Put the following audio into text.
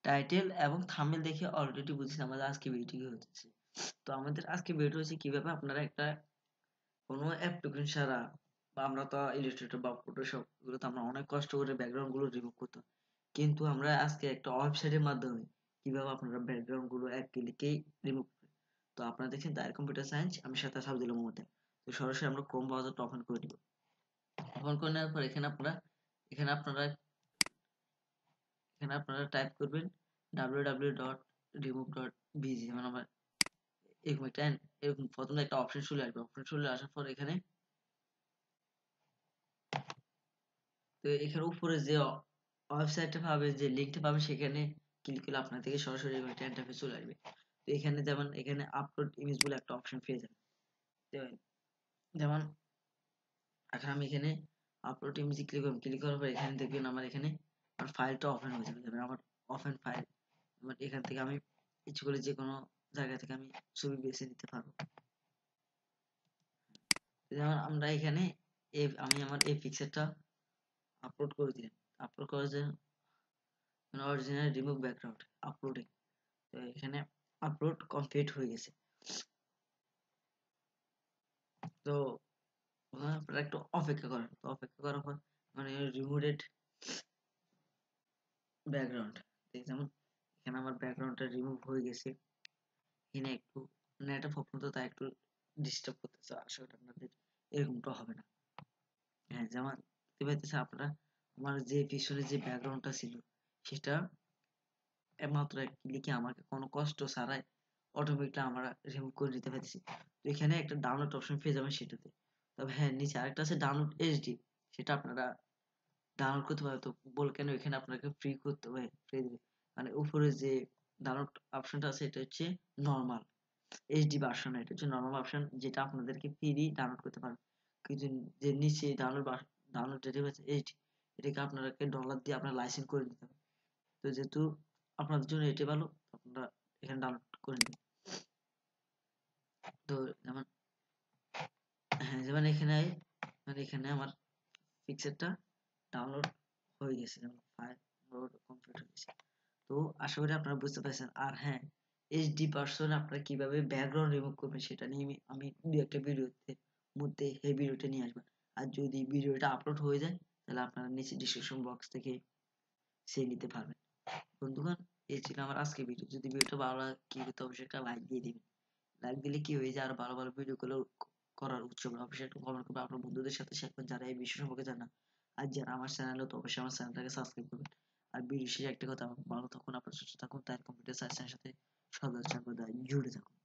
Title এবং thumbnail দেখে already বুঝেছেন আমাদের আজকে ভিডিওটি কি হচ্ছে। তো আমাদের আজকে ভিডিও হচ্ছে কিভাবে আপনারা একটা কোনো অ্যাপ্লিকেশন ছাড়া, বা আমরা তো ইলাস্ট্রেটর বা ফটোশপ এগুলো তো আমরা অনেক কষ্ট করে ব্যাকগ্রাউন্ড গুলো রিমুভ করতাম, কিন্তু আমরা আজকে একটা ওয়েবসাইটের মাধ্যমে কিভাবে আপনারা ব্যাকগ্রাউন্ড গুলো এক ক্লিকেই রিমুভ করবেন। তো আপনারা দেখছেন দায়ের কম্পিউটার সায়েন্স, আমি সাথে সাবজুল মোহাম্মদ। তো সরাসরি আমরা ক্রোম ব্রাউজারটা ওপেন করে দিব। ওপেন করে নেওয়ার পর এখানে আপনারা টাইপ করবেন www.remove.bg, মানে আমার এরকম একটা এরকম প্রথমে একটা অপশন চলে আসবে। অপশন চলে আসার পর এখানে তো এখানে উপরে যে ওয়েবসাইটটা পাবে, যে লিঙ্কটা পাবে, সেখানে ক্লিক করলে আপনার থেকে সরাসরি একটা ইন্টারফেস চলে আসবে। তো এখানে যেমন এখানে আপলোড ইমেজ বলে একটা অপশন পেয়ে যাবেন। যেমন এখন আমি এখানে আপলোড ইমেজ ক্লিক করব, ক্লিক করার পর এখানে দেখবেন আমার এখানে আমার ফাইলটা ওপেন হয়ে যাবে। যেমন আমার ওপেন ফাইল, এখান থেকে আমি ইচ্ছে করে যে কোনো জায়গা থেকে আমি ছবি বেছে নিতে পারবো। যেমন আমরা এখানে আমি আমার এই পিকচারটা আপলোড করে দিলাম। আপলোড করার জন্য অরিজিনাল রিমুভ ব্যাকগ্রাউন্ড আপলোডিং, তো এখানে আপলোড কমপ্লিট হয়ে গেছে। তো আপনারা একটু অপেক্ষা করেন। তো অপেক্ষা করার পর মানে রিমুভেড ব্যাকগ্রাউন্ড, যেমন এখানে আমার ব্যাকগ্রাউন্ডটা রিমুভ হয়ে গেছে। এখানে একটু নেট প্রবলেম, তো তাই একটু ডিস্টার্ব করতেছে। আসলে আপনাদের এরকমটা হবে না। হ্যাঁ, যেমন দেখতে পাইতেছে আপনারা আমার যে পিছনে যে ব্যাকগ্রাউন্ডটা ছিল সেটা একমাত্র এক ক্লিকে আমাকে কোনো কষ্ট ছাড়াই অটোমেটিকলি আমরা রিমুভ করে নিতে পারতেছি। তো এখানে একটা ডাউনলোড অপশন পেয়ে যাবেন সেটাতে। তবে হ্যাঁ, নিচে আরেকটা আছে ডাউনলোড এইচডি, সেটা আপনারা ডাউনলোড করতে পারবেন। তো কেন এখানে আপনাকে ফ্রি করতে হবে, ফ্রি দিবে। মানে উপরে যে ডাউনলোড অপশনটা আছে এটা হচ্ছে নর্মাল এইচডি ভার্সন, এটা হচ্ছে নর্মাল ভার্সন, যেটা আপনাদেরকে ফ্রি ডাউনলোড করতে পারবেন। কিন্তু যে নিচে ডাউনলোড যেটা আছে এইচডি, এটাকে আপনাকে ডলার দিয়ে আপনার লাইসেন্স করে দিতে হবে। তো যেহেতু আপনাদের জন্য এটাই ভালো, আপনারা এখানে ডাউনলোড করে নিন। তো যেমন হ্যাঁ, যেমন এখানে এখানে আমার পিকচারটা ডাউনলোড হয়ে গেছে, যেমন ফাইল ডাউনলোড কমপ্লিট হয়ে গেছে। তো আশা করি আপনারা বুঝতে পারছেন। আর হ্যাঁ, এইচডি পার্সন আপনারা কিভাবে ব্যাকগ্রাউন্ড রিমুভ করবেন সেটা নিয়ে আমি দু একটা ভিডিওতে মধ্যে এই ভিডিওটা নিয়ে আসবেন। আর যদি ভিডিওটা আপলোড হয়ে যায় তাহলে আপনারা নিচে ডিসক্রিপশন বক্স থেকে সে নিতে পারবেন। বন্ধুগণ, এই ছিল আমার আজকে ভিডিও। যদি ভিডিওটা ভালো লাগে কি করতে, অবশ্যই একটা লাইক দিয়ে দিবেন। লাইক দিলে কি হয়ে যায়, আরো ভালো ভালো ভিডিও গুলো করার উৎসাহ পাবে। অবশ্যই একটু কমেন্ট করবেন, আপনার বন্ধুদের সাথে শেয়ার করবেন যারা এই বিষয় সম্পর্কে জানে না। আর যারা আমার চ্যানেলে, তো অবশ্যই আমার চ্যানেলটাকে সাবস্ক্রাইব করবেন। আর ভিডিও শেষে একটা কথা, ভালো থাকুন, আপনার সুস্থ থাকুন, তার কম্পিউটার সায়েন্সের সাথে সদা সর্বদা জুড়ে থাকুন।